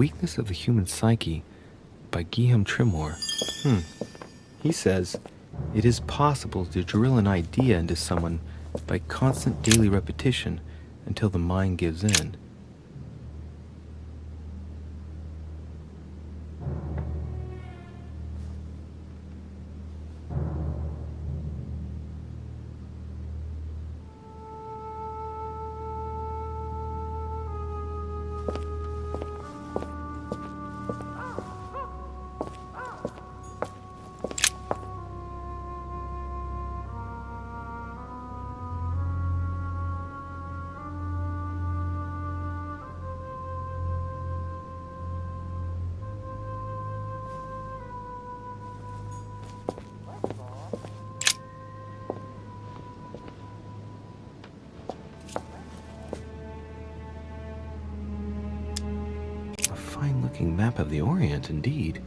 Weakness of the Human Psyche by Guillaume Tremor. He says, it is possible to drill an idea into someone by constant daily repetition until the mind gives in. Fine-looking map of the Orient, indeed.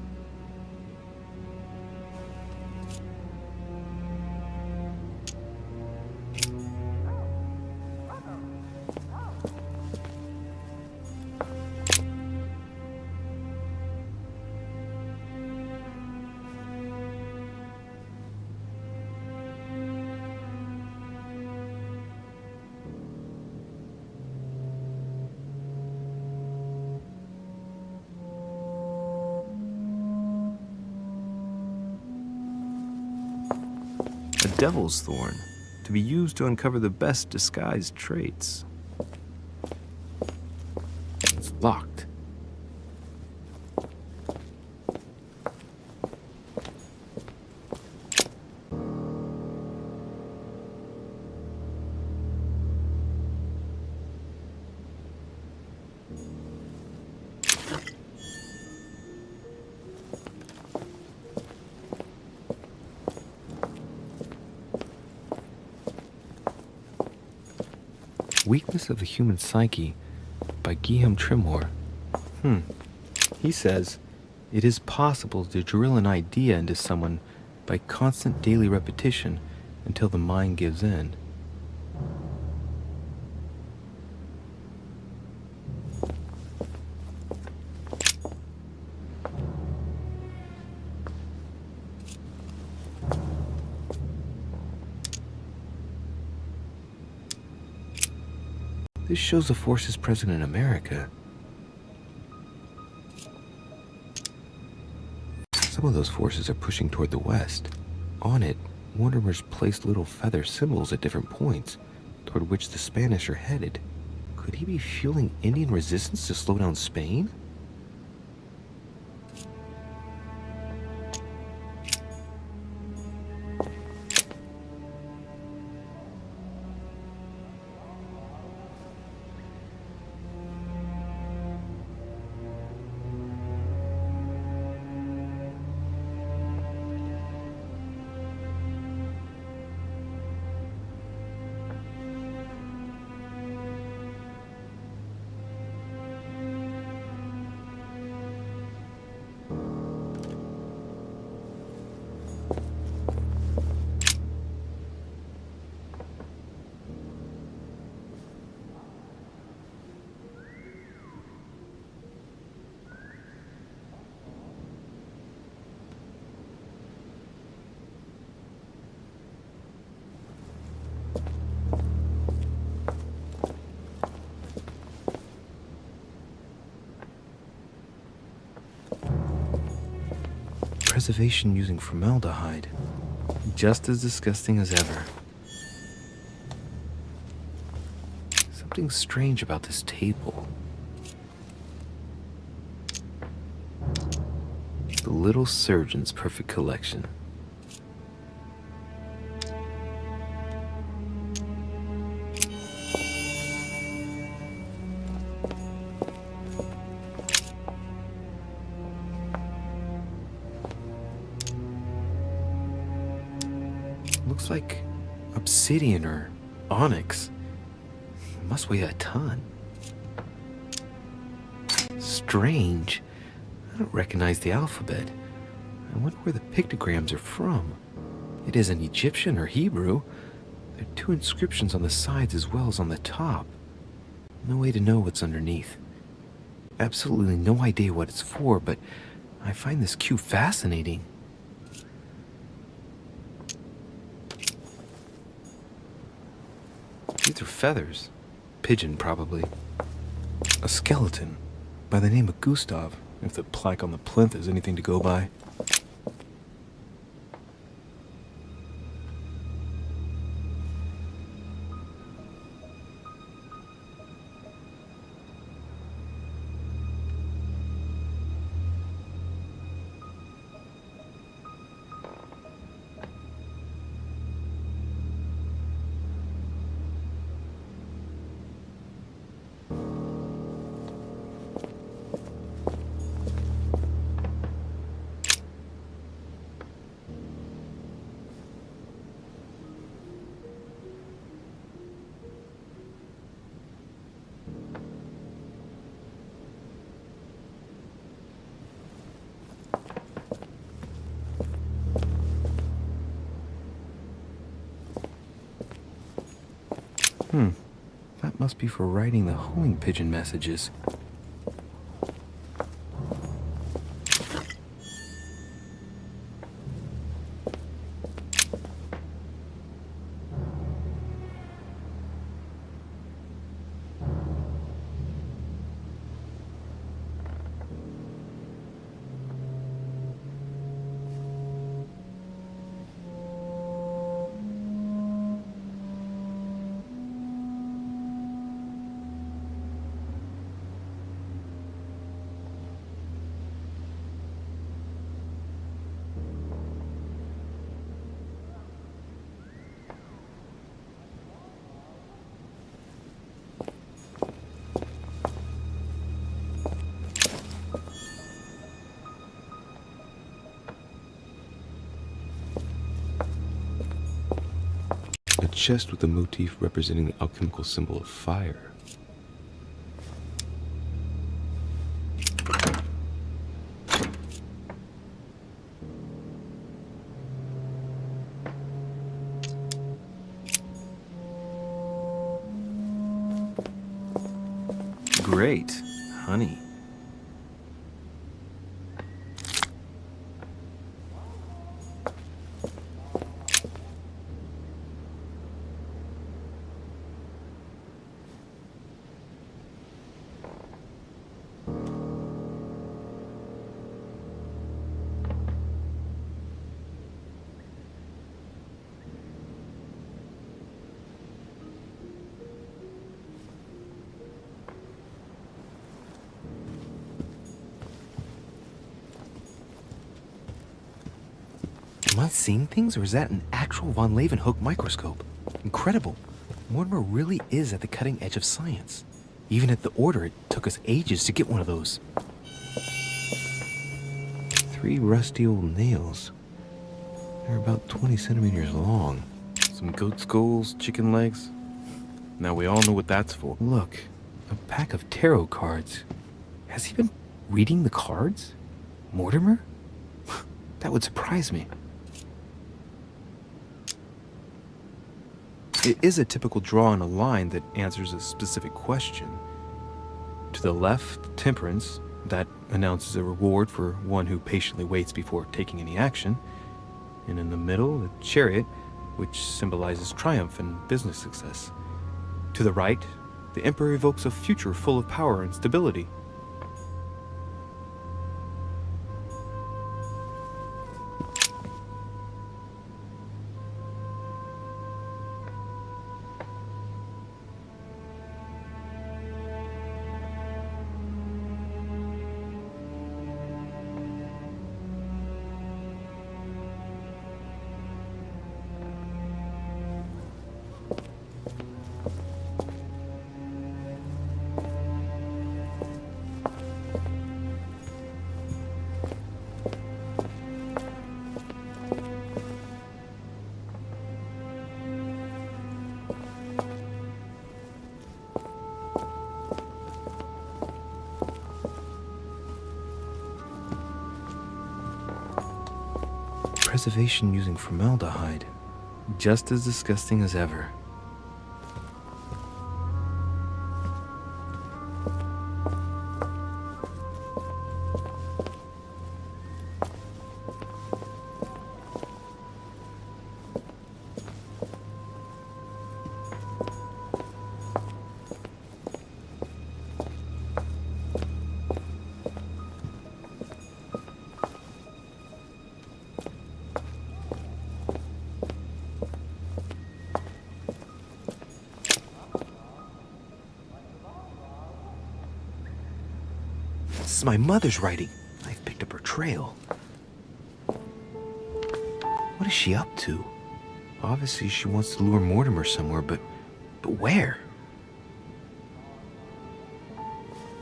A devil's thorn, to be used to uncover the best disguised traits. It's locked. Weakness of the Human Psyche by Guillaume Tremor. He says, it is possible to drill an idea into someone by constant daily repetition until the mind gives in. This shows the forces present in America. Some of those forces are pushing toward the west. On it, Mortimer's placed little feather symbols at different points, toward which the Spanish are headed. Could he be fueling Indian resistance to slow down Spain? Preservation using formaldehyde. Just as disgusting as ever. Something strange about this table. The little surgeon's perfect collection. Looks like obsidian or onyx. It must weigh a ton. Strange. I don't recognize the alphabet. I wonder where the pictograms are from. It isn't Egyptian or Hebrew. There are two inscriptions on the sides as well as on the top. No way to know what's underneath. absolutely no idea what it's for, but I find this cue fascinating. These are feathers. Pigeon, probably. A skeleton by the name of Gustav, if the plaque on the plinth is anything to go by. That must be for writing the homing pigeon messages. A chest with a motif representing the alchemical symbol of fire. Great. Honey. Am I seeing things, or is that an actual von Leeuwenhoek microscope? Incredible. Mortimer really is at the cutting edge of science. Even at the Order, it took us ages to get one of those. 3 rusty old nails. They're about 20 centimeters long. Some goat skulls, chicken legs. Now we all know what that's for. Look, a pack of tarot cards. Has he been reading the cards? Mortimer? That would surprise me. It is a typical draw on a line that answers a specific question. To the left, temperance, that announces a reward for one who patiently waits before taking any action. And in the middle, the chariot, which symbolizes triumph and business success. To the right, the emperor evokes a future full of power and stability. Preservation using formaldehyde. Just as disgusting as ever. is my mother's writing. I've picked up her trail. What is she up to? Obviously, she wants to lure Mortimer somewhere, but where?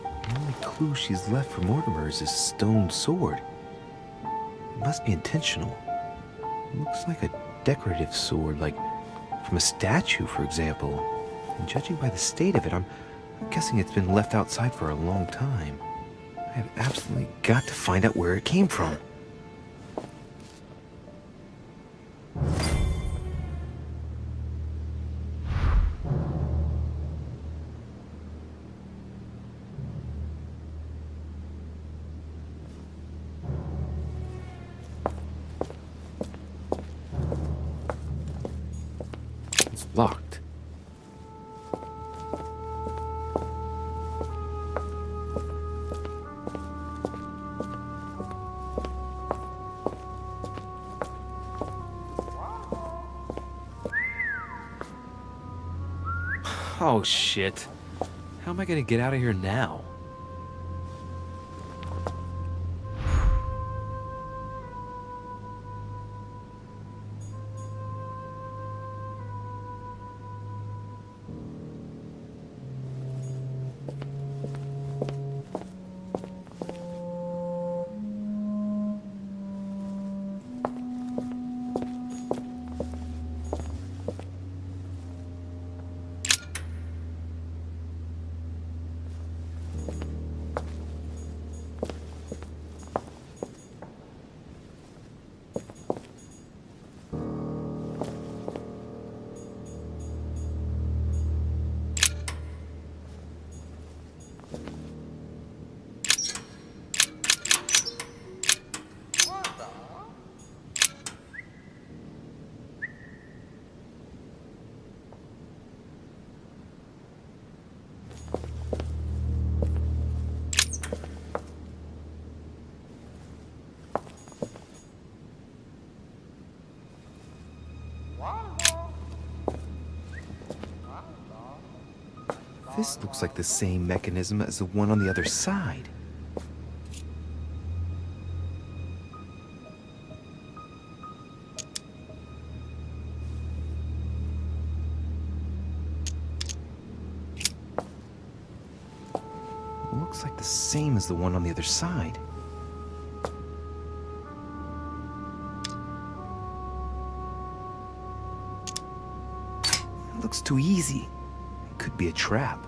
The only clue she's left for Mortimer is his stone sword. It must be intentional. It looks like a decorative sword, like from a statue, for example. And judging by the state of it, I'm guessing it's been left outside for a long time. I have absolutely got to find out where it came from. It's locked. Oh, shit. How am I gonna get out of here now? This looks like the same mechanism as the one on the other side. Looks like the same as the one on the other side. It looks too easy. It could be a trap.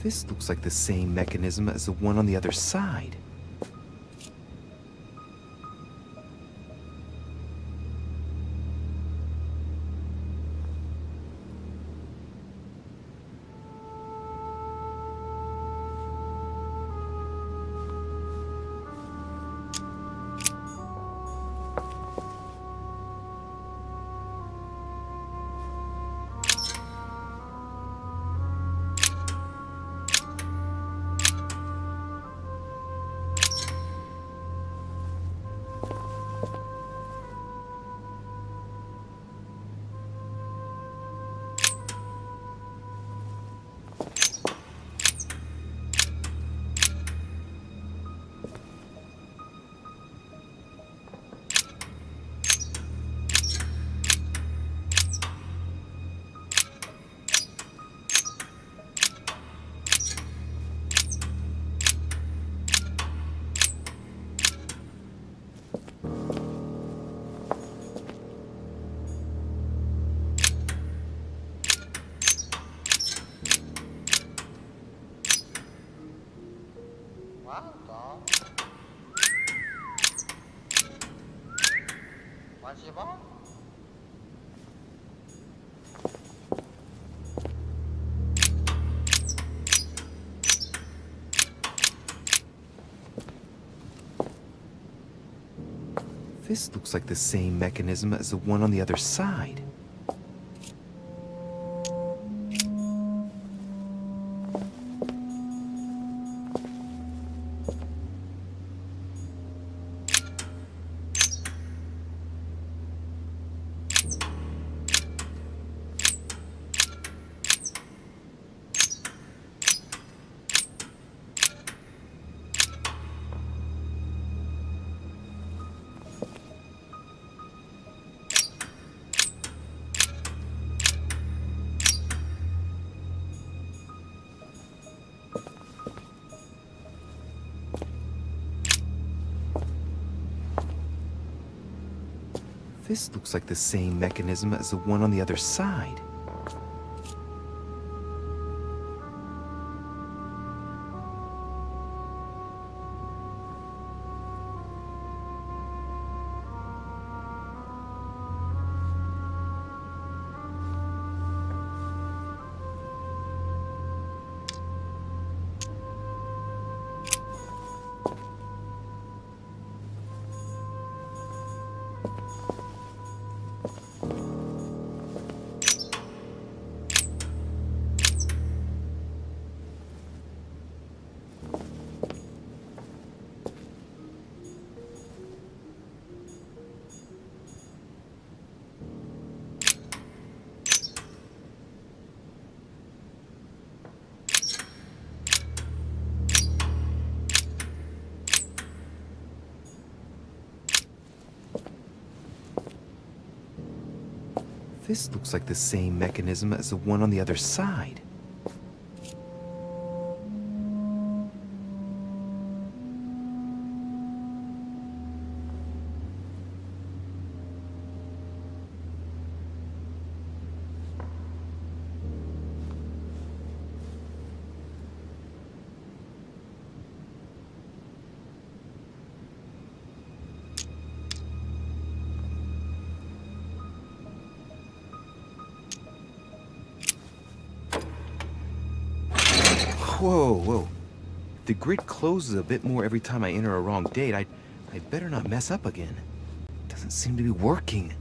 This looks like the same mechanism as the one on the other side. 마지막. This looks like the same mechanism as the one on the other side. This looks like the same mechanism as the one on the other side. This looks like the same mechanism as the one on the other side. Whoa. If the grid closes a bit more every time I enter a wrong date, I'd better not mess up again. It doesn't seem to be working.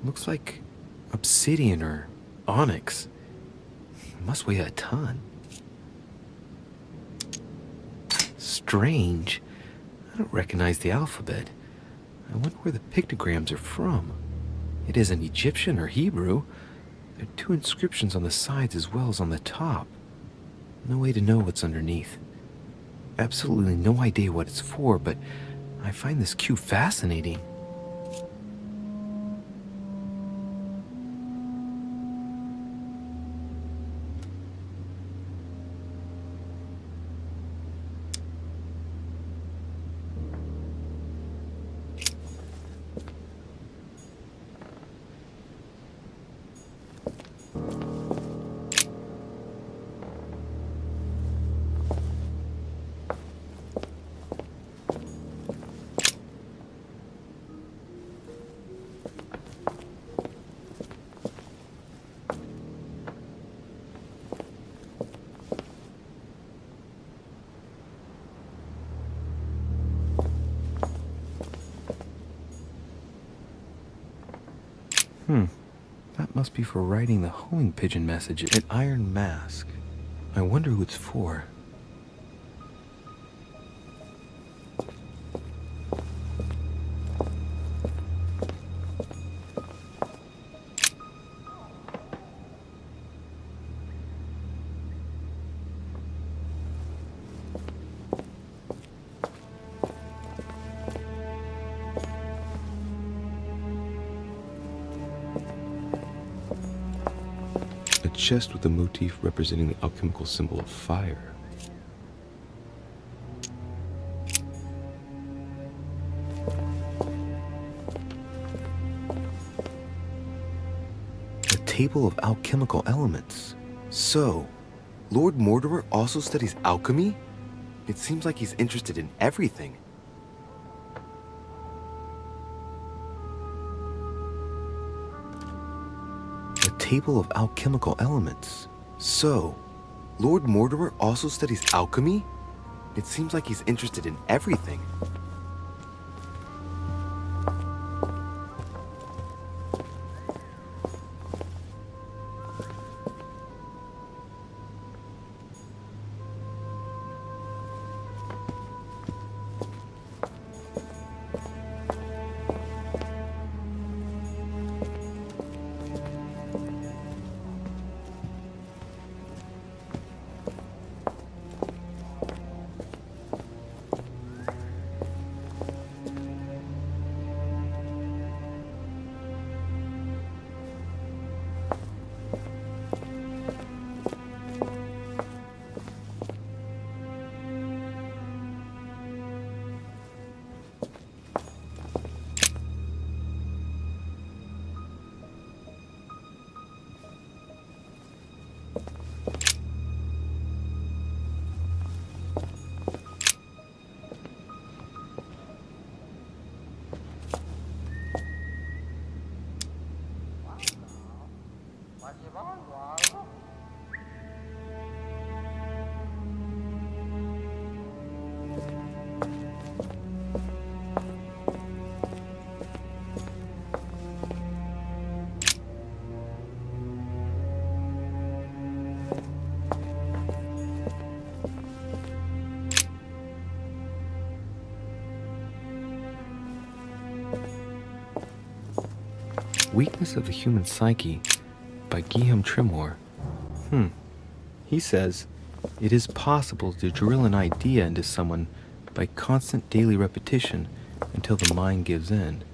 Looks like obsidian or onyx. Must weigh a ton. Strange. I don't recognize the alphabet. I wonder where the pictograms are from. It isn't Egyptian or Hebrew. There are two inscriptions on the sides as well as on the top. No way to know what's underneath. Absolutely no idea what it's for, but I find this cue fascinating. That must be for writing the homing pigeon message. An iron mask. I wonder who it's for. Chest with a motif representing the alchemical symbol of fire. A table of alchemical elements. So, Lord Mortimer also studies alchemy? It seems like he's interested in everything. Table of alchemical elements. So, Lord Mortimer also studies alchemy? It seems like he's interested in everything. Weakness of the Human Psyche by Guillaume Tremor. He says, it is possible to drill an idea into someone by constant daily repetition until the mind gives in.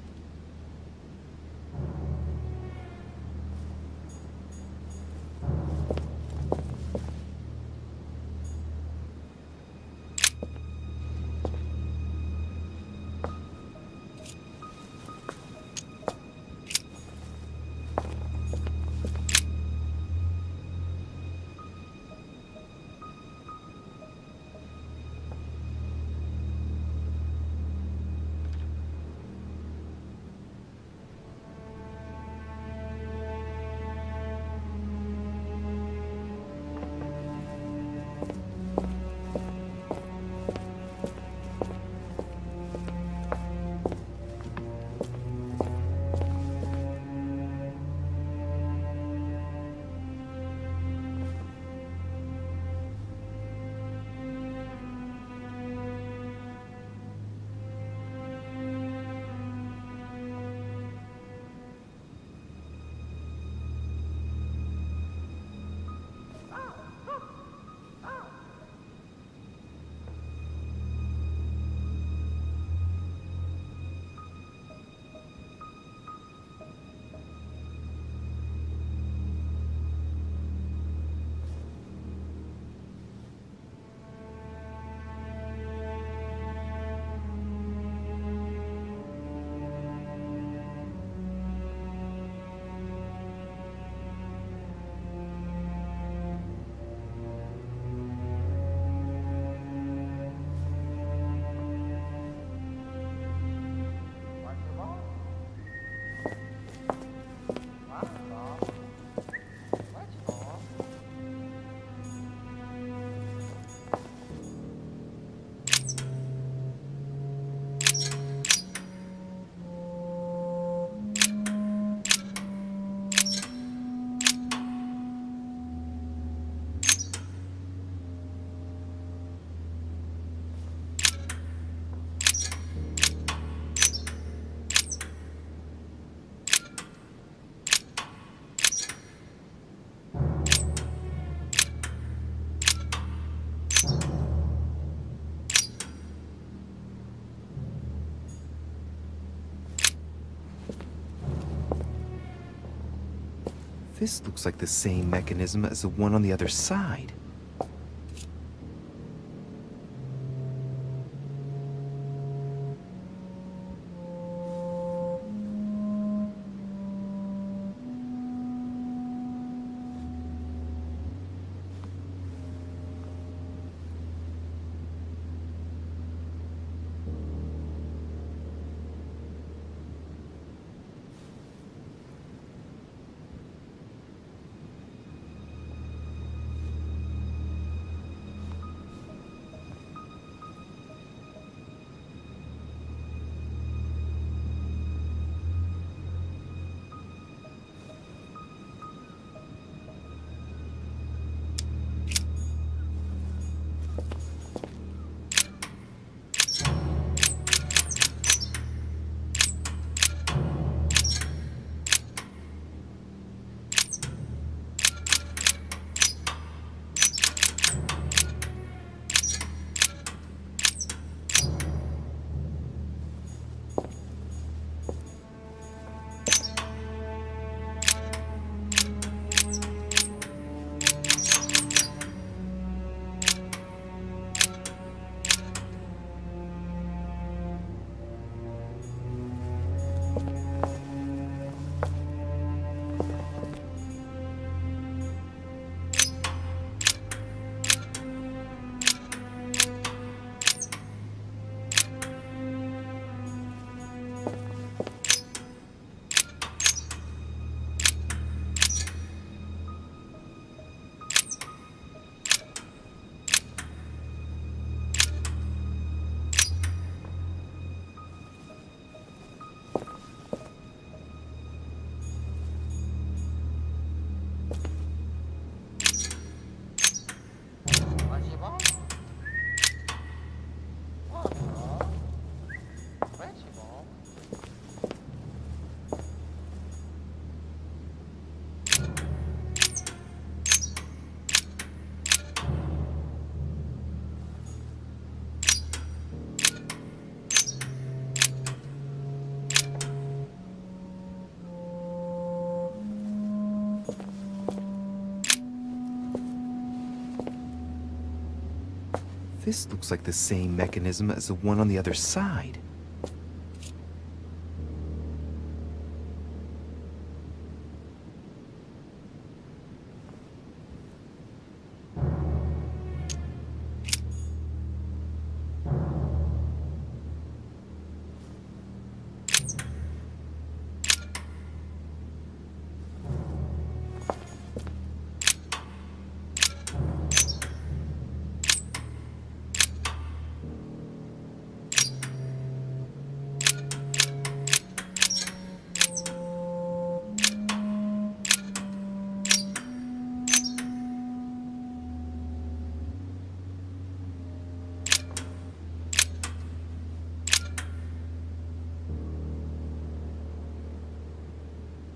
This looks like the same mechanism as the one on the other side. This looks like the same mechanism as the one on the other side.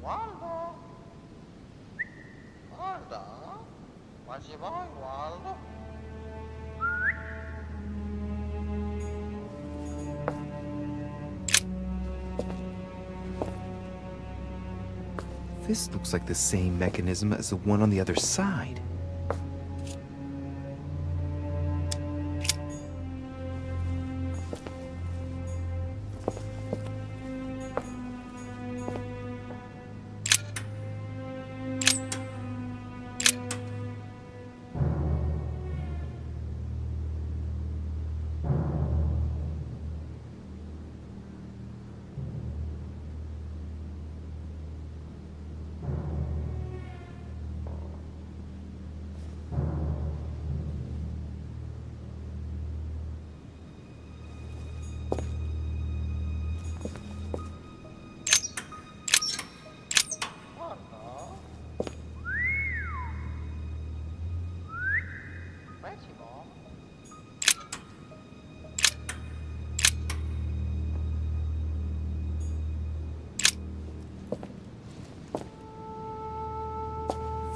Waldo? Waldo? What you boy, Waldo? This looks like the same mechanism as the one on the other side.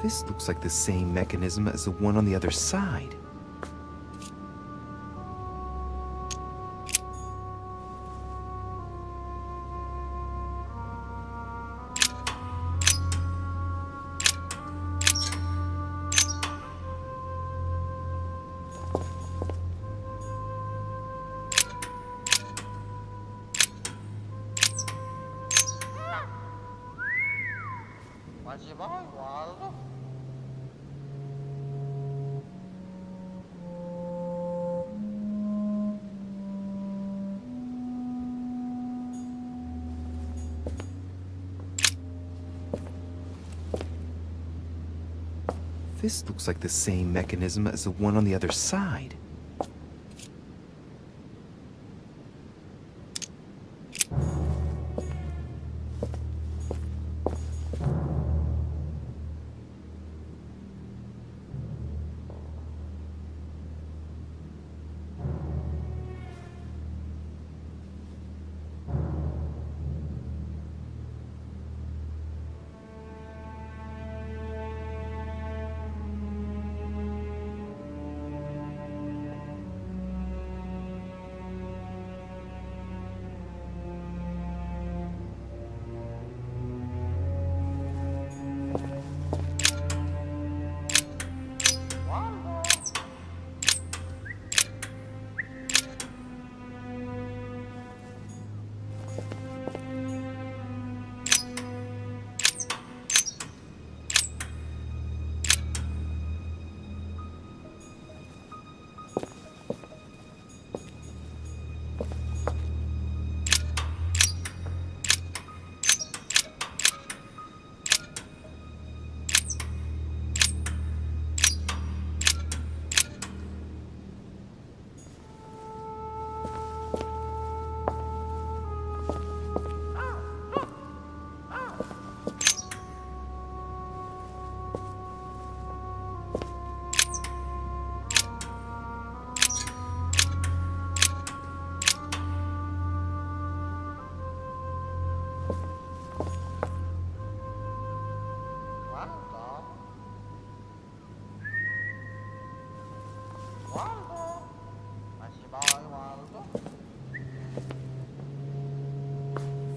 This looks like the same mechanism as the one on the other side. 마지막에 와도 This looks like the same mechanism as the one on the other side.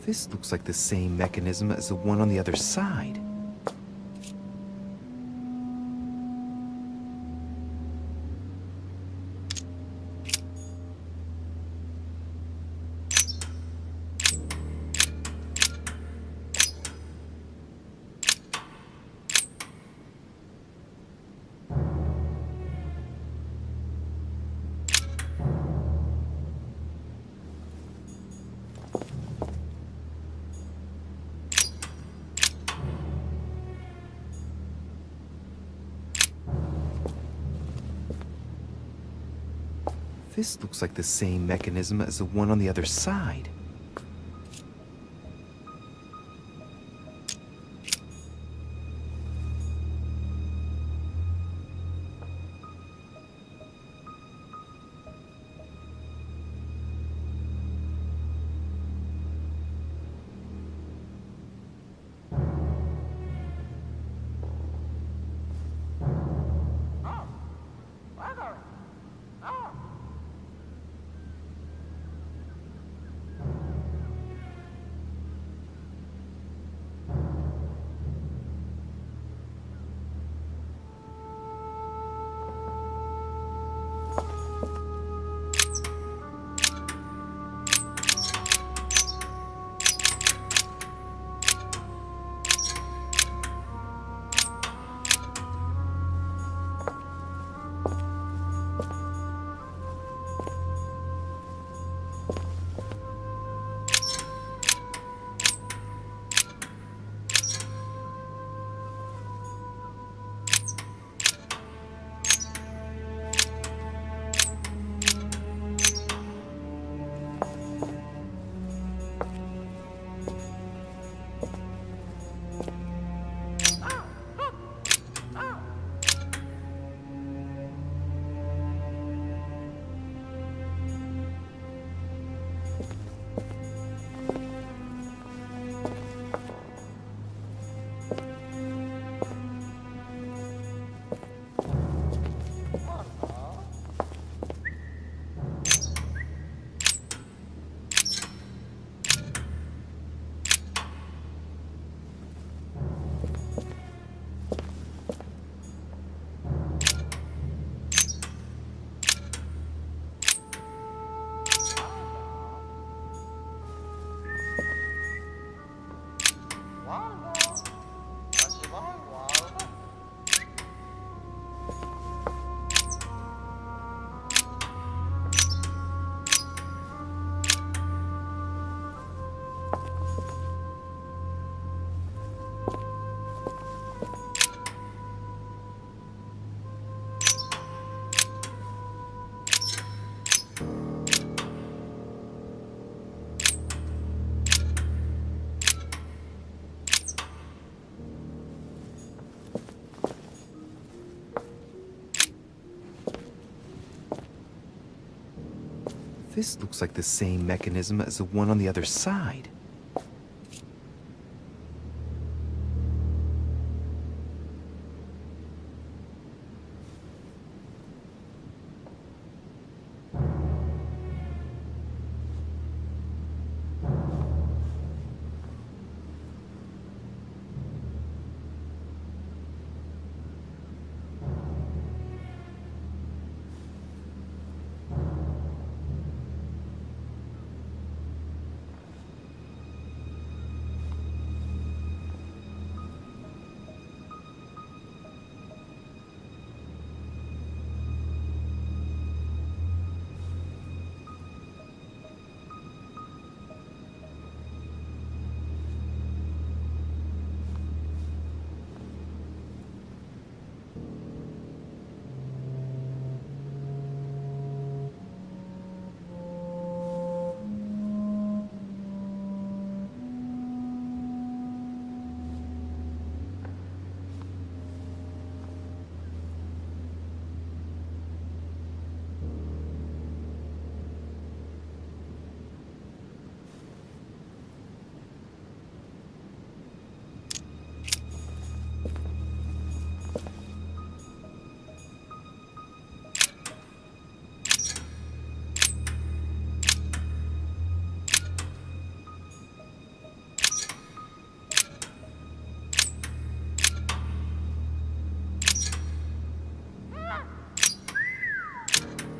This looks like the same mechanism as the one on the other side. This looks like the same mechanism as the one on the other side. This looks like the same mechanism as the one on the other side.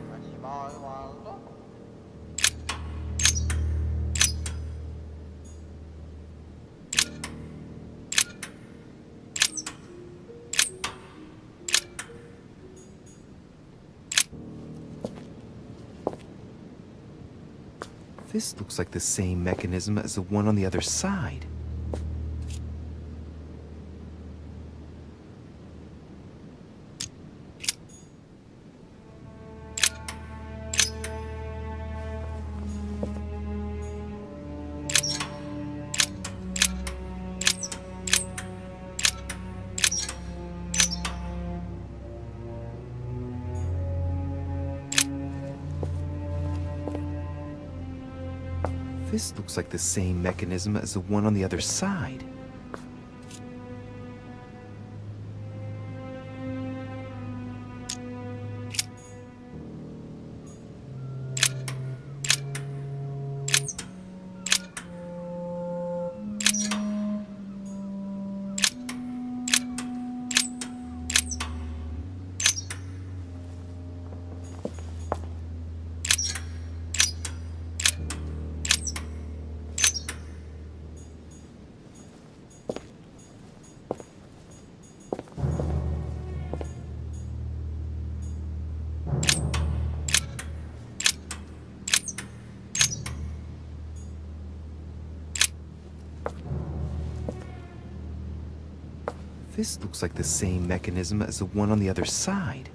마지막에 완성. This looks like the same mechanism as the one on the other side. This looks like the same mechanism as the one on the other side. This looks like the same mechanism as the one on the other side.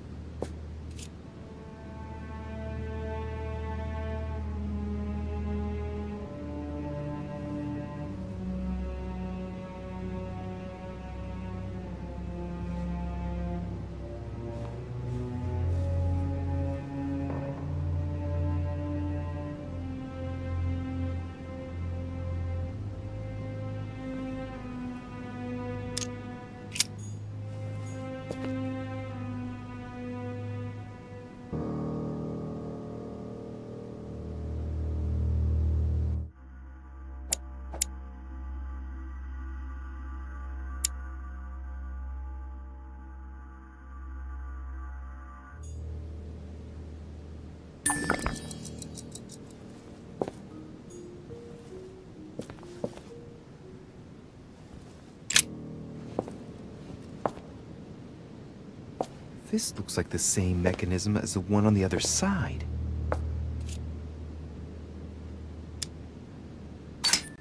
This looks like the same mechanism as the one on the other side.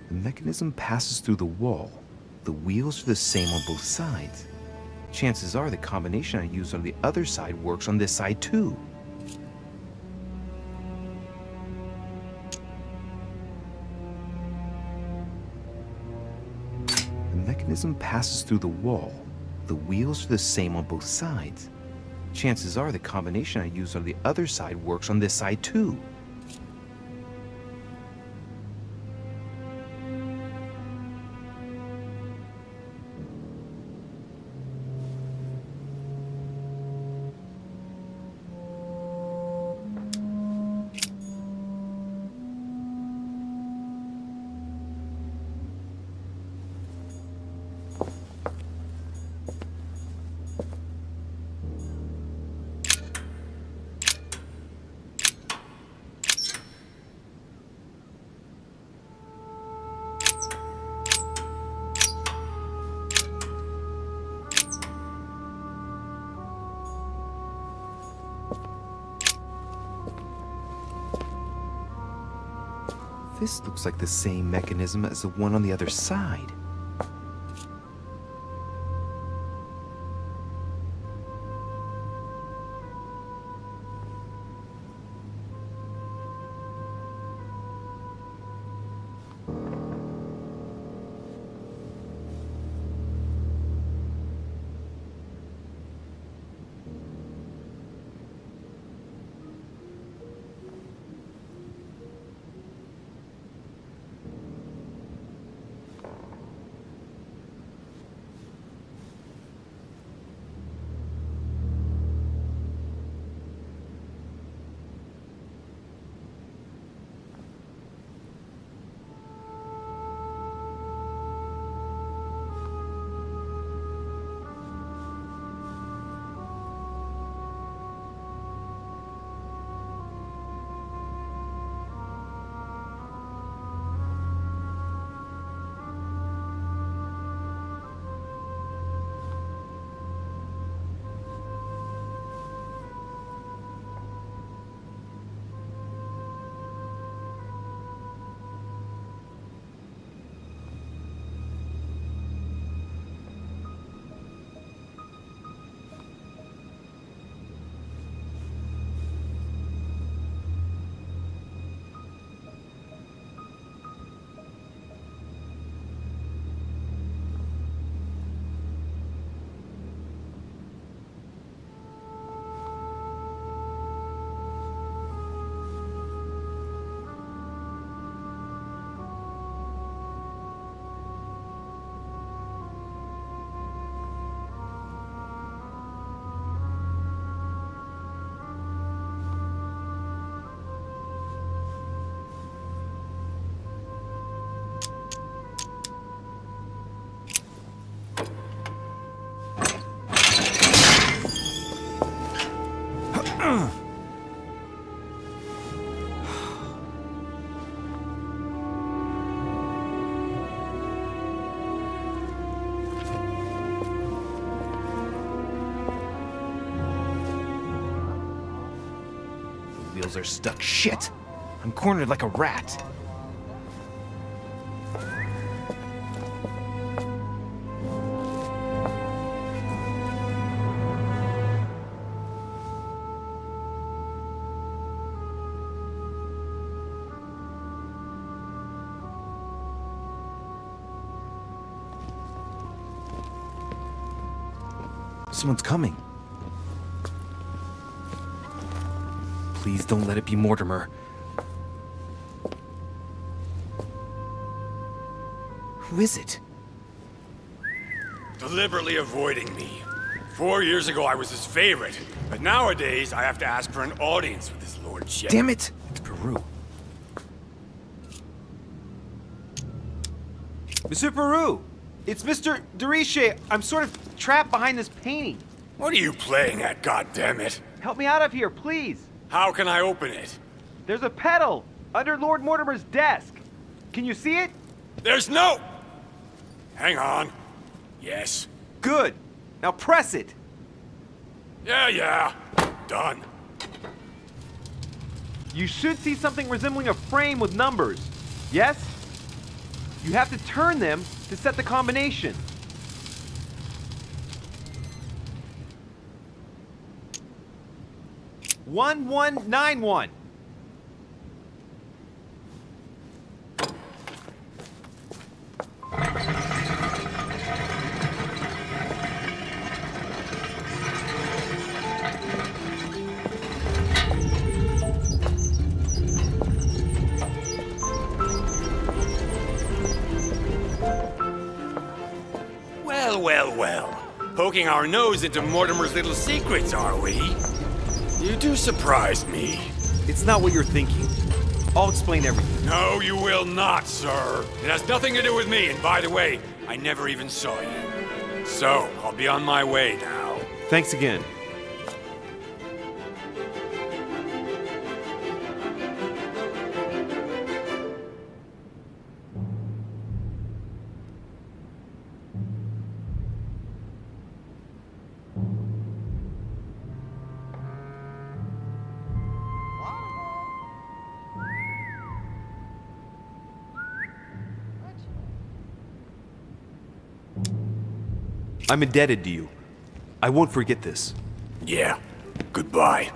The mechanism passes through the wall. The wheels are the same on both sides. Chances are the combination I used on the other side works on this side too. The mechanism passes through the wall. The wheels are the same on both sides. Chances are the combination I used on the other side works on this side too. This looks like the same mechanism as the one on the other side. Wheels are stuck. Shit! I'm cornered like a rat. Someone's coming. Please don't let it be Mortimer. Who is it? Deliberately avoiding me. 4 years ago, I was his favorite, but nowadays, I have to ask for an audience with his lordship. Damn it! It's Peru. Monsieur Peru! It's Mr. Deriche. I'm sort of trapped behind this painting. What are you playing at, goddammit? Help me out of here, please. How can I open it? There's a pedal under Lord Mortimer's desk. Can you see it? There's no... Hang on. Yes. Good. Now press it. Yeah. Done. You should see something resembling a frame with numbers. Yes? You have to turn them to set the combination. One, 191. Well. Poking our nose into Mortimer's little secrets, are we? You do surprise me. It's not what you're thinking. I'll explain everything. No, you will not, sir. It has nothing to do with me, and by the way, I never even saw you. So, I'll be on my way now. Thanks again. I'm indebted to you. I won't forget this. Yeah. Goodbye.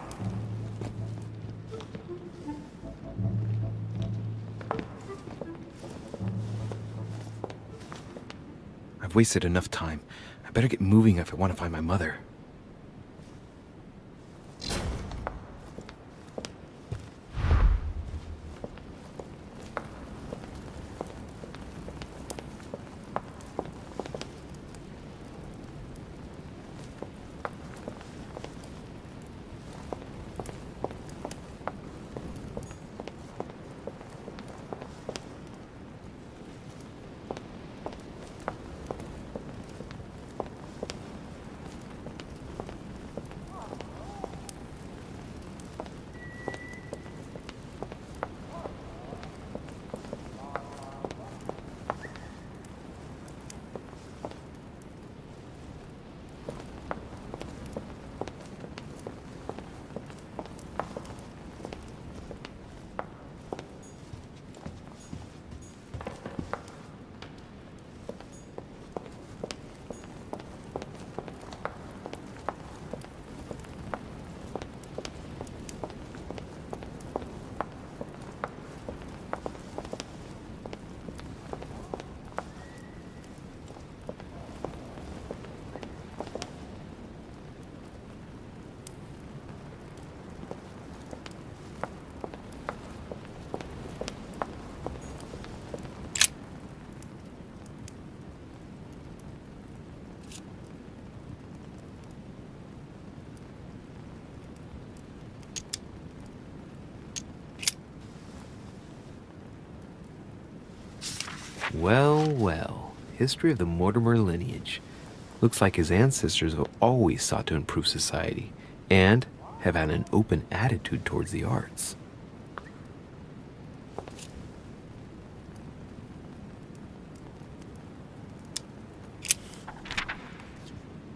I've wasted enough time. I better get moving if I want to find my mother. Well, well. History of the Mortimer lineage. Looks like his ancestors have always sought to improve society and have had an open attitude towards the arts.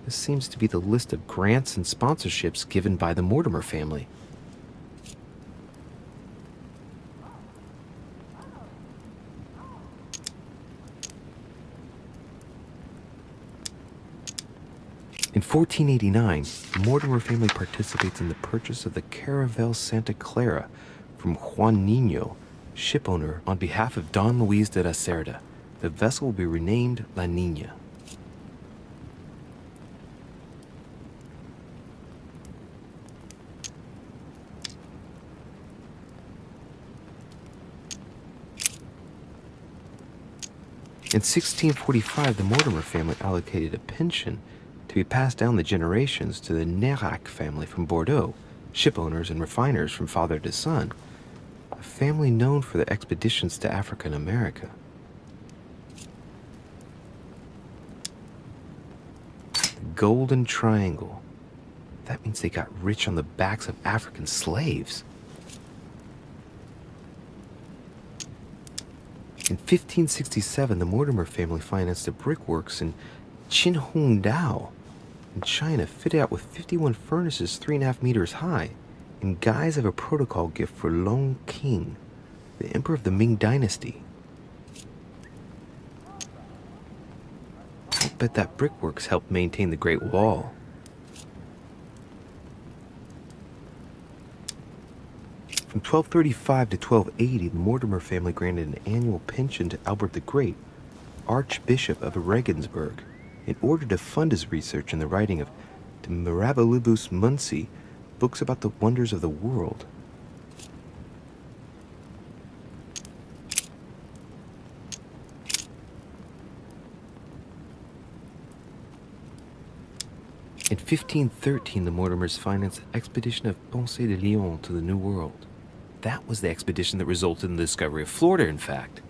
This seems to be the list of grants and sponsorships given by the Mortimer family. In 1489, the Mortimer family participates in the purchase of the Caravel Santa Clara from Juan Niño, shipowner on behalf of Don Luis de la Cerda. The vessel will be renamed La Niña. In 1645, the Mortimer family allocated a pension to be passed down the generations to the Nérac family from Bordeaux, shipowners and refiners from father to son, a family known for their expeditions to Africa and America. The Golden Triangle. That means they got rich on the backs of African slaves. In 1567, the Mortimer family financed the brickworks in Qinhongdao in China, fitted out with 51 furnaces 3.5 meters high, in guise of a protocol gift for Long King, the emperor of the Ming Dynasty. I'll bet that brickworks helped maintain the Great Wall. From 1235 to 1280, the Mortimer family granted an annual pension to Albert the Great, Archbishop of Regensburg, in order to fund his research in the writing of De Mirabilibus Munci, books about the wonders of the world. In 1513, the Mortimers financed an expedition of Ponce de Leon to the New World. That was the expedition that resulted in the discovery of Florida, in fact.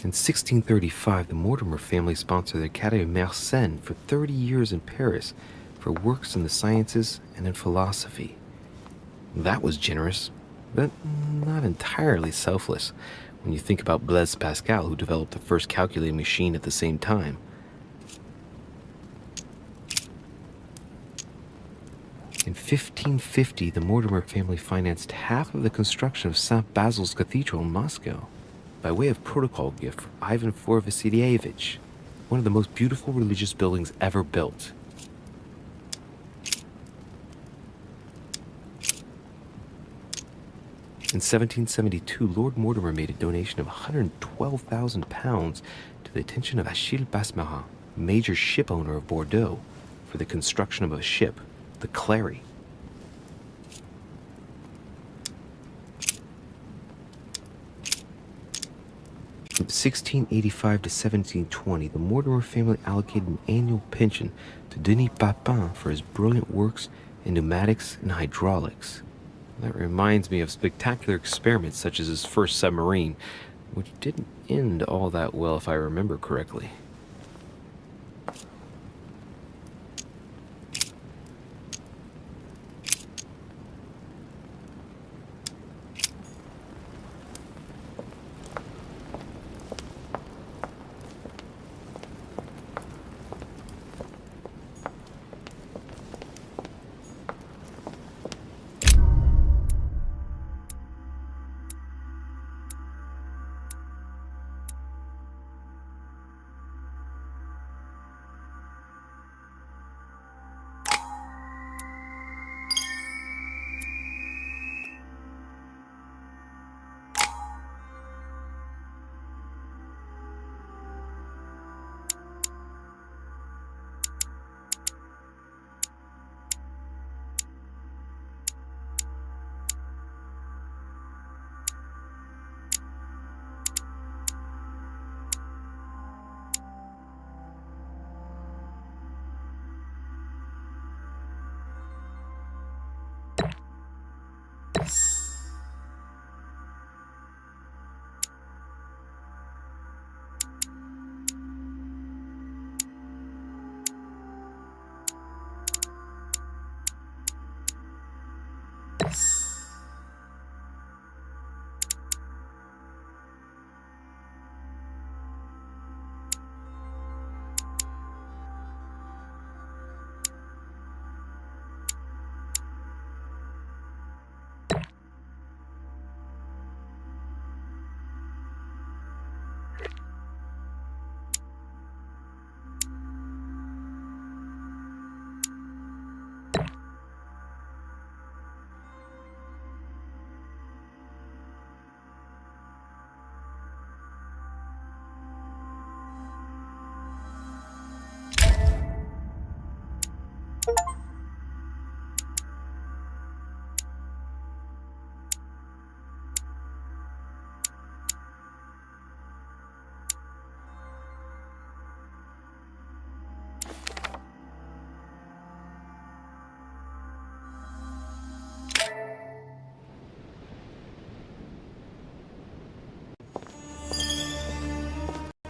In 1635, the Mortimer family sponsored the Académie of Mersenne for 30 years in Paris for works in the sciences and in philosophy. That was generous, but not entirely selfless when you think about Blaise Pascal, who developed the first calculating machine at the same time. In 1550, the Mortimer family financed half of the construction of St. Basil's Cathedral in Moscow by way of protocol gift for Ivan IV Vasilievich, one of the most beautiful religious buildings ever built. In 1772, Lord Mortimer made a donation of £112,000 to the attention of Achille Basmarin, major ship owner of Bordeaux, for the construction of a ship, the Clary. From 1685 to 1720, the Mortimer family allocated an annual pension to Denis Papin for his brilliant works in pneumatics and hydraulics. That reminds me of spectacular experiments such as his first submarine, which didn't end all that well if I remember correctly.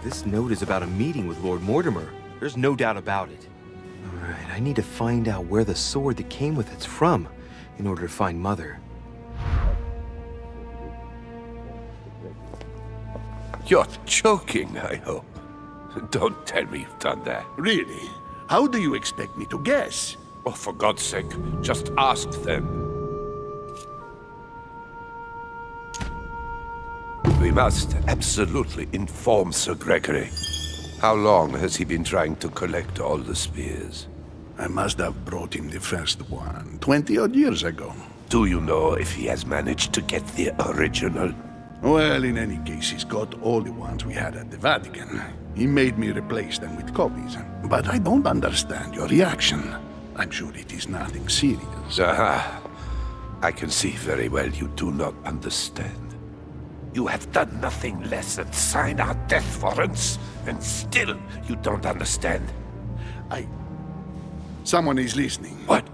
This note is about a meeting with Lord Mortimer. There's no doubt about it. All right, I need to find out where the sword that came with it's from in order to find Mother. You're joking, I hope. Don't tell me you've done that. Really? How do you expect me to guess? Oh, for God's sake, just ask them. We must absolutely inform Sir Gregory. How long has he been trying to collect all the spears? I must have brought him the first one 20-odd years ago. Do you know if he has managed to get the original? Well, in any case, he's got all the ones we had at the Vatican. He made me replace them with copies. But I don't understand your reaction. I'm sure it is nothing serious. Aha. I can see very well you do not understand. You have done nothing less than sign our death warrants, and still you don't understand. Someone is listening. What?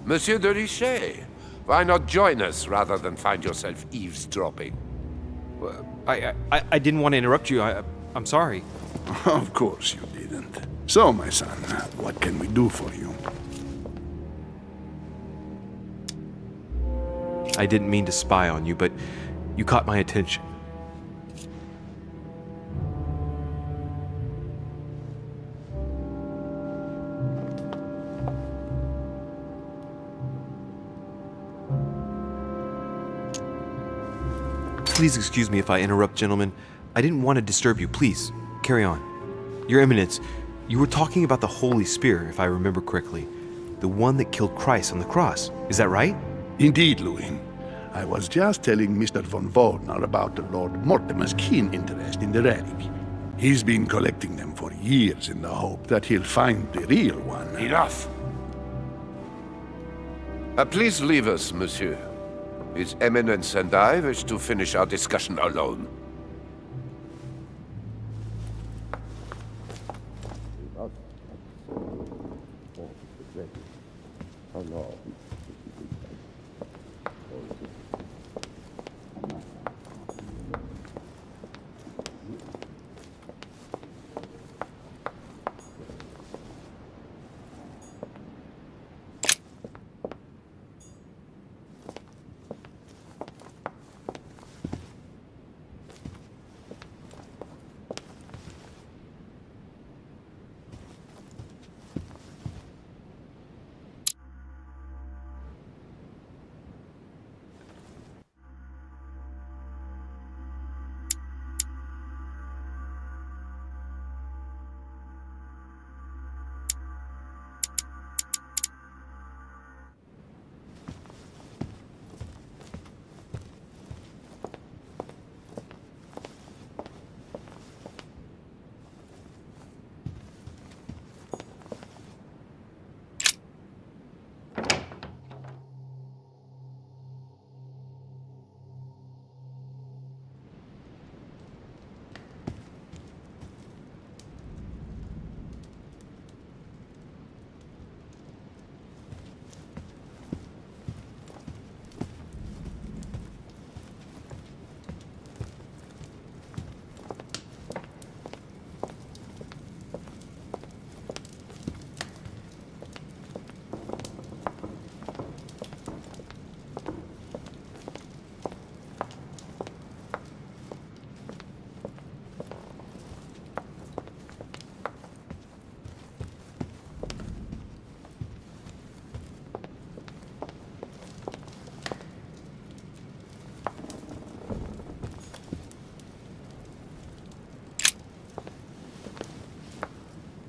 Monsieur de Richet, why not join us rather than find yourself eavesdropping? I didn't want to interrupt you. I'm sorry. Of course you didn't. So, my son, what can we do for you? I didn't mean to spy on you, but you caught my attention. Please excuse me if I interrupt, gentlemen. I didn't want to disturb you. Please, carry on. Your Eminence, you were talking about the Holy Spear, if I remember correctly. The one that killed Christ on the cross. Is that right? Indeed, Louis. I was just telling Mr. von Wagner about the Lord Mortimer's keen interest in the relic. He's been collecting them for years in the hope that he'll find the real one. Enough! Please leave us, monsieur. His Eminence and I wish to finish our discussion alone.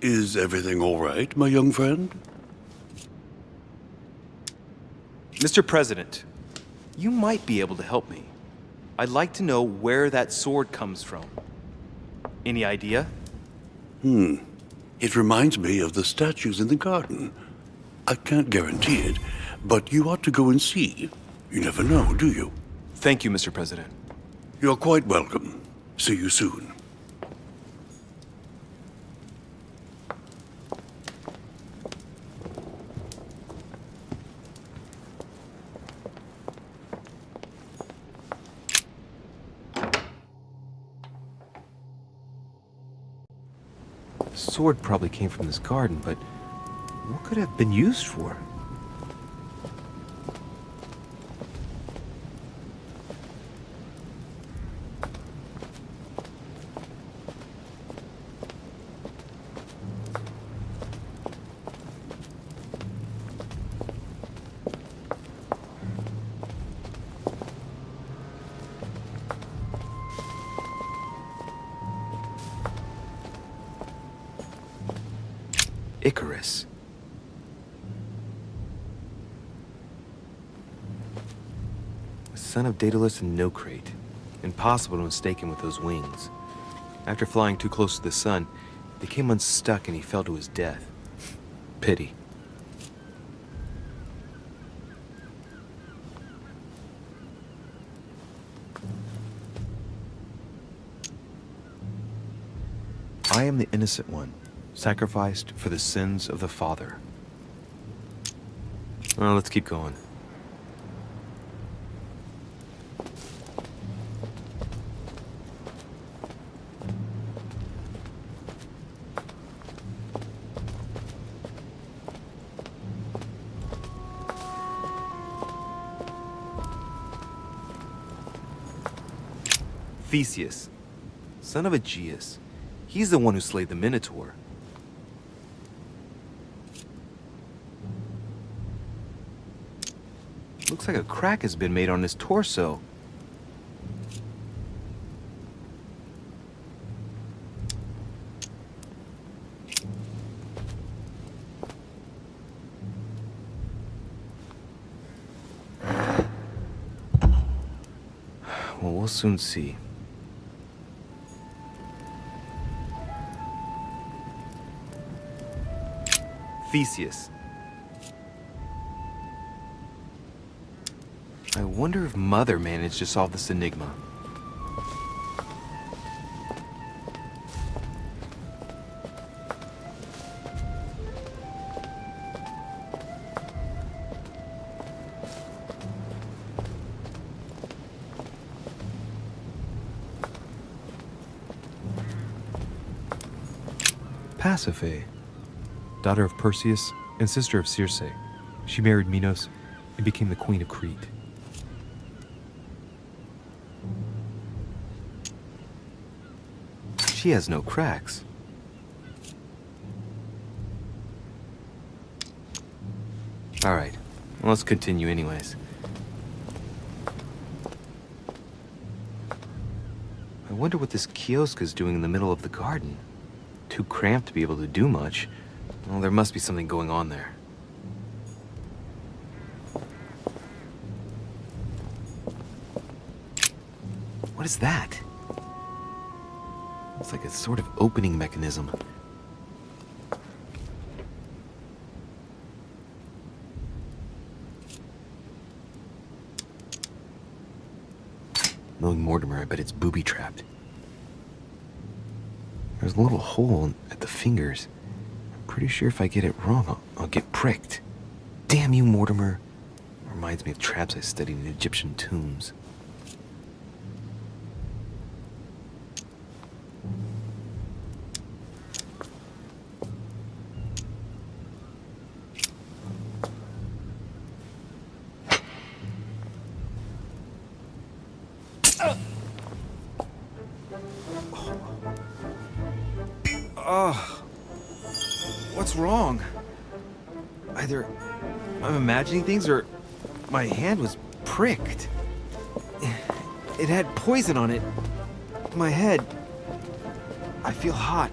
Is everything all right, my young friend? Mr. President, you might be able to help me. I'd like to know where that sword comes from. Any idea? It reminds me of the statues in the garden. I can't guarantee it, but you ought to go and see. You never know, do you? Thank you, Mr. President. You're quite welcome. See you soon. The sword probably came from this garden, but what could it have been used for? Icarus. The son of Daedalus and Nocrate. Impossible to mistake him with those wings. After flying too close to the sun, they came unstuck and he fell to his death. Pity. I am the innocent one, sacrificed for the sins of the Father. Well, let's keep going. Theseus, son of Aegeus. He's the one who slayed the Minotaur. Looks like a crack has been made on his torso. Well, we'll soon see. Theseus. I wonder if Mother managed to solve this enigma. Pasiphae, daughter of Perseus and sister of Circe, she married Minos and became the queen of Crete. She has no cracks. All right, well, let's continue anyways. I wonder what this kiosk is doing in the middle of the garden. Too cramped to be able to do much. Well, there must be something going on there. What is that? It's like a sort of opening mechanism. Knowing Mortimer, I bet it's booby-trapped. There's a little hole at the fingers. I'm pretty sure if I get it wrong, I'll get pricked. Damn you, Mortimer. Reminds me of traps I studied in Egyptian tombs. What's wrong? Either I'm imagining things or my hand was pricked. It had poison on it. My head. I feel hot.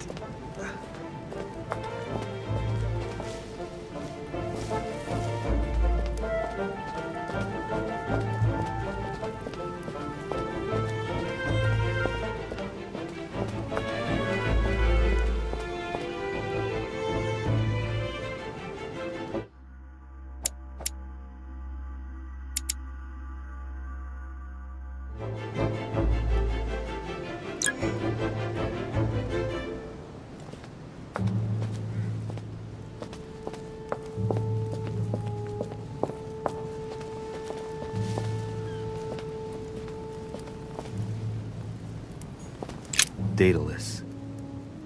Daedalus.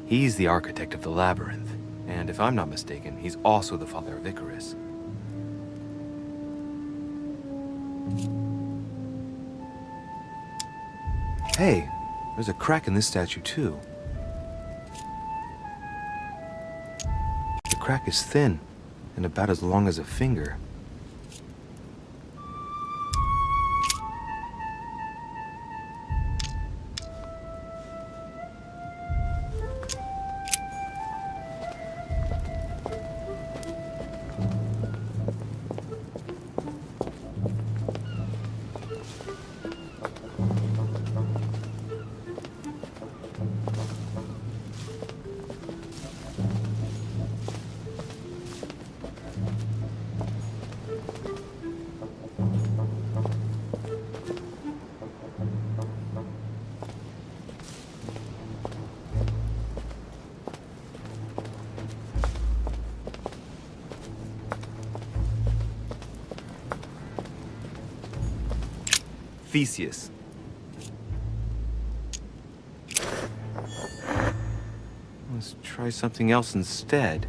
He's the architect of the labyrinth, and if I'm not mistaken, he's also the father of Icarus. Hey, there's a crack in this statue too. The crack is thin and about as long as a finger. Theseus. Let's try something else instead.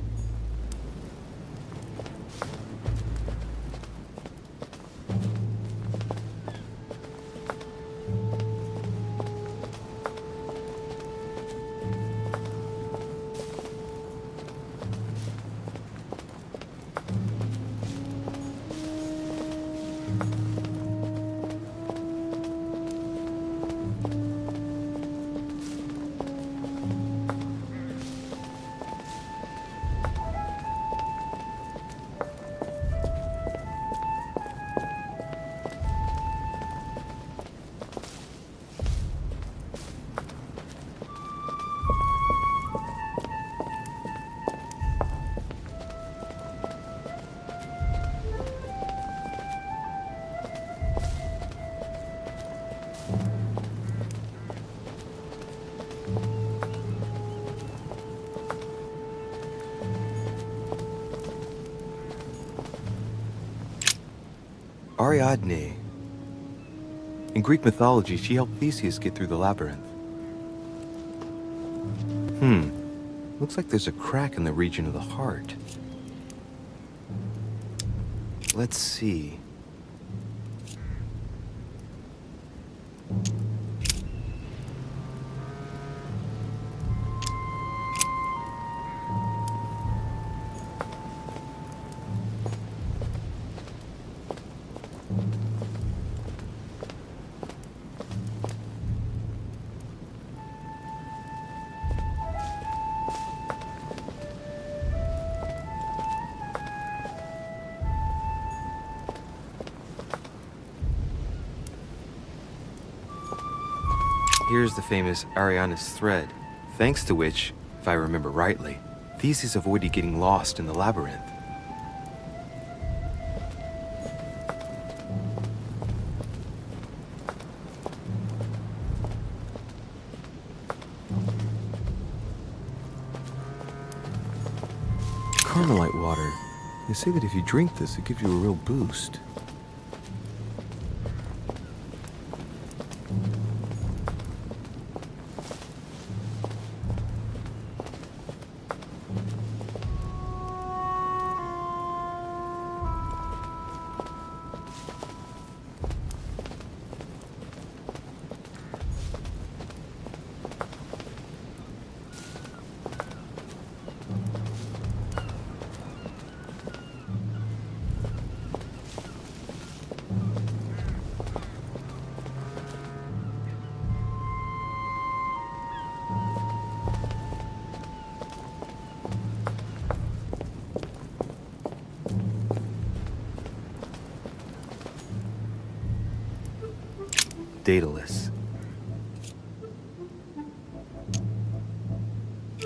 Ariadne. In Greek mythology, she helped Theseus get through the labyrinth. Looks like there's a crack in the region of the heart. Let's see. Here's the famous Ariadne's thread, thanks to which, if I remember rightly, Theseus avoided getting lost in the labyrinth. Carmelite water. They say that if you drink this, it gives you a real boost. Daedalus.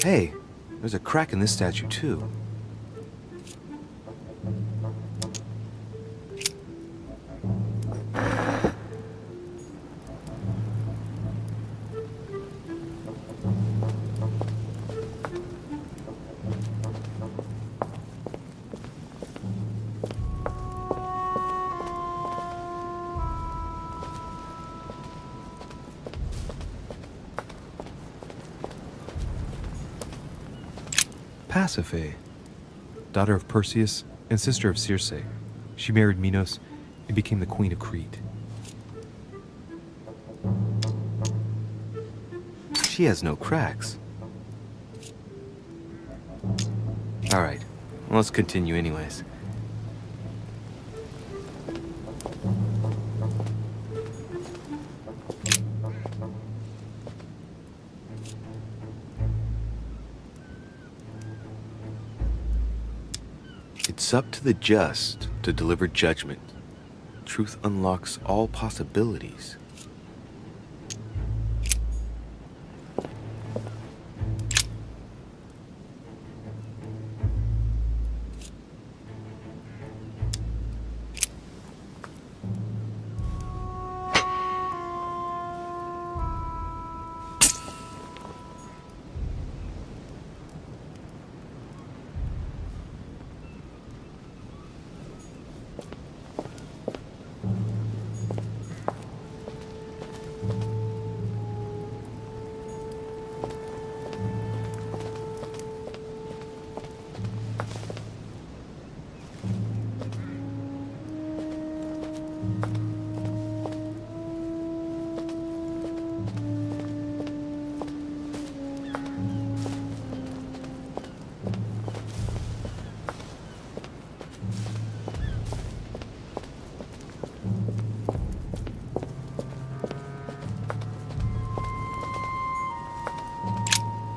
Hey, there's a crack in this statue too. Pasiphae, daughter of Perseus and sister of Circe. She married Minos and became the queen of Crete. She has no cracks. All right, well, let's continue anyways. It's up to the just to deliver judgment. Truth unlocks all possibilities.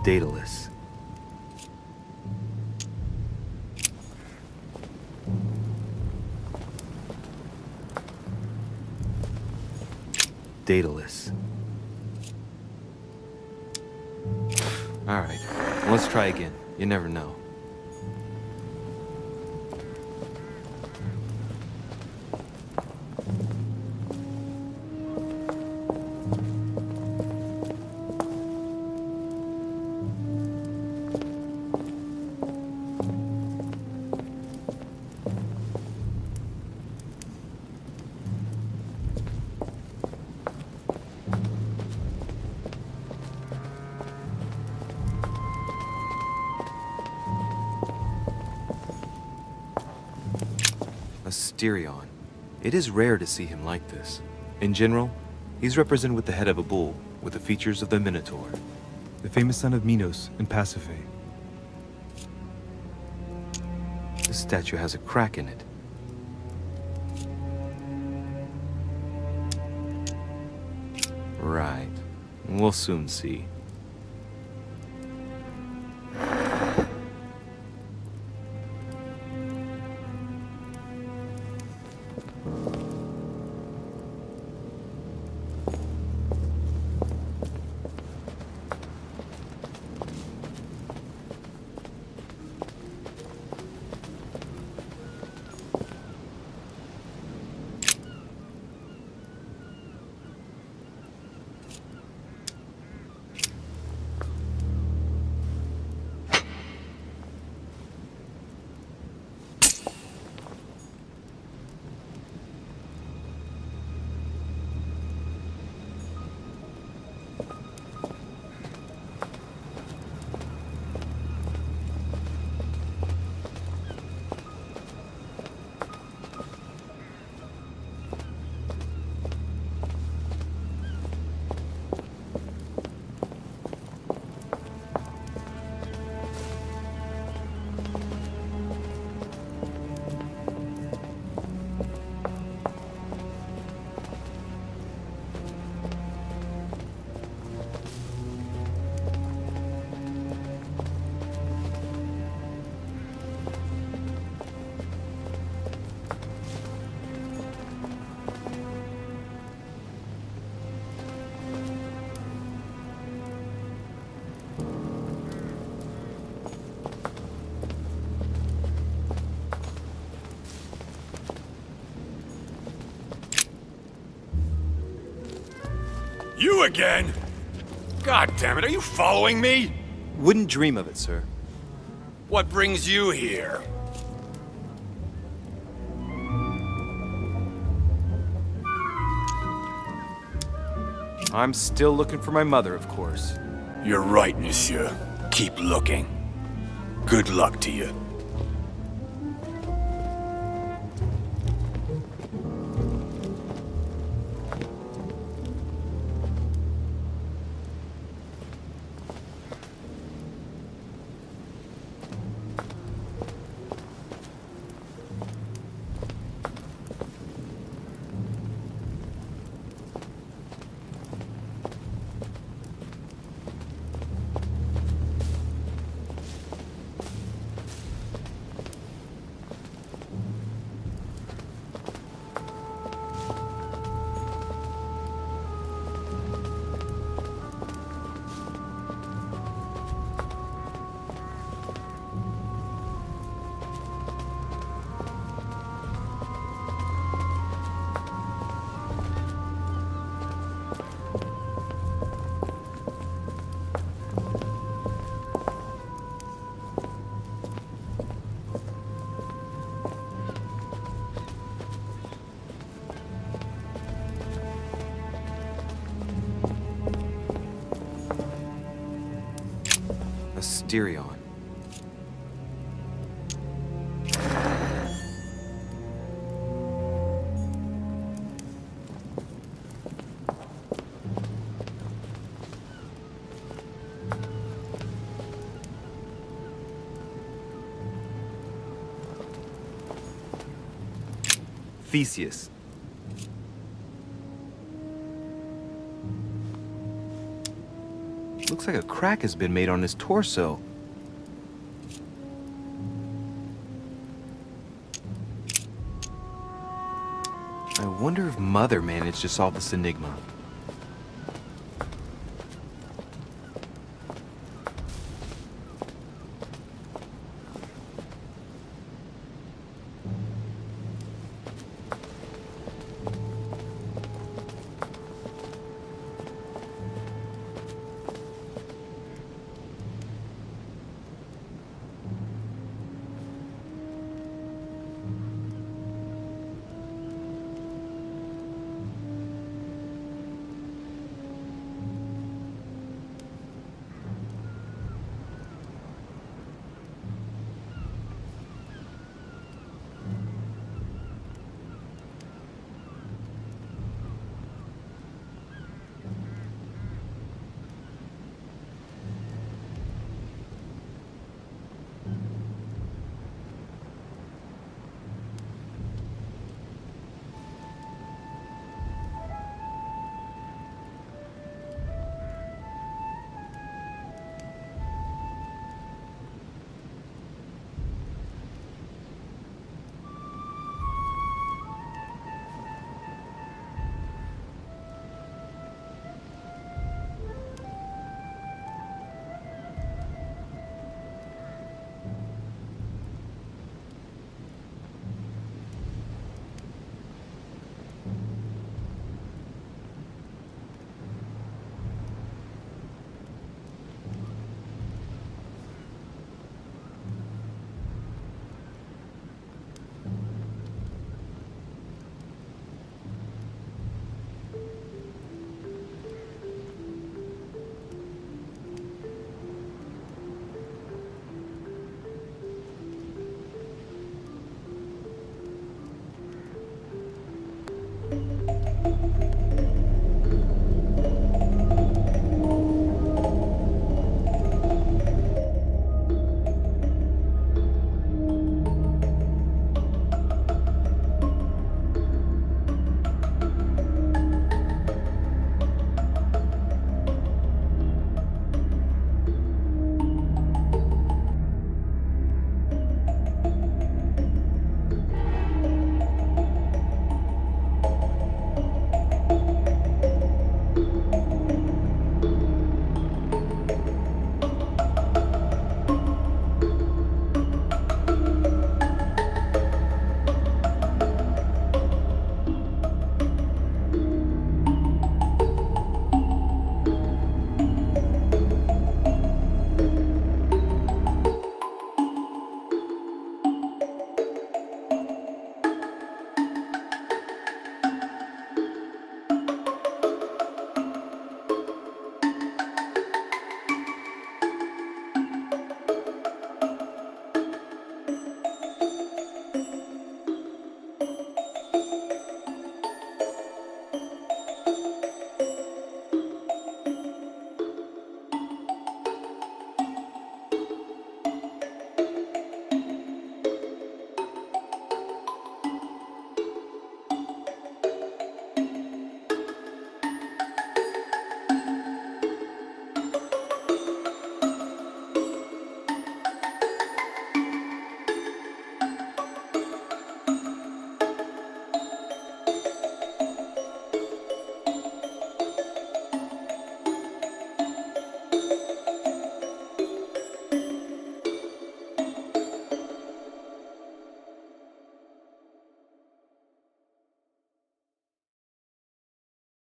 Daedalus. Daedalus. All right, let's try again. You never know. Asterion. It is rare to see him like this. In general, he's represented with the head of a bull, with the features of the Minotaur. The famous son of Minos and Pasiphae. This statue has a crack in it. Right. We'll soon see. You again? God damn it, are you following me? Wouldn't dream of it, sir. What brings you here? I'm still looking for my mother, of course. You're right, monsieur. Keep looking. Good luck to you. Asterion. Theseus. Looks like a crack has been made on his torso. I wonder if Mother managed to solve this enigma.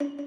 Bye.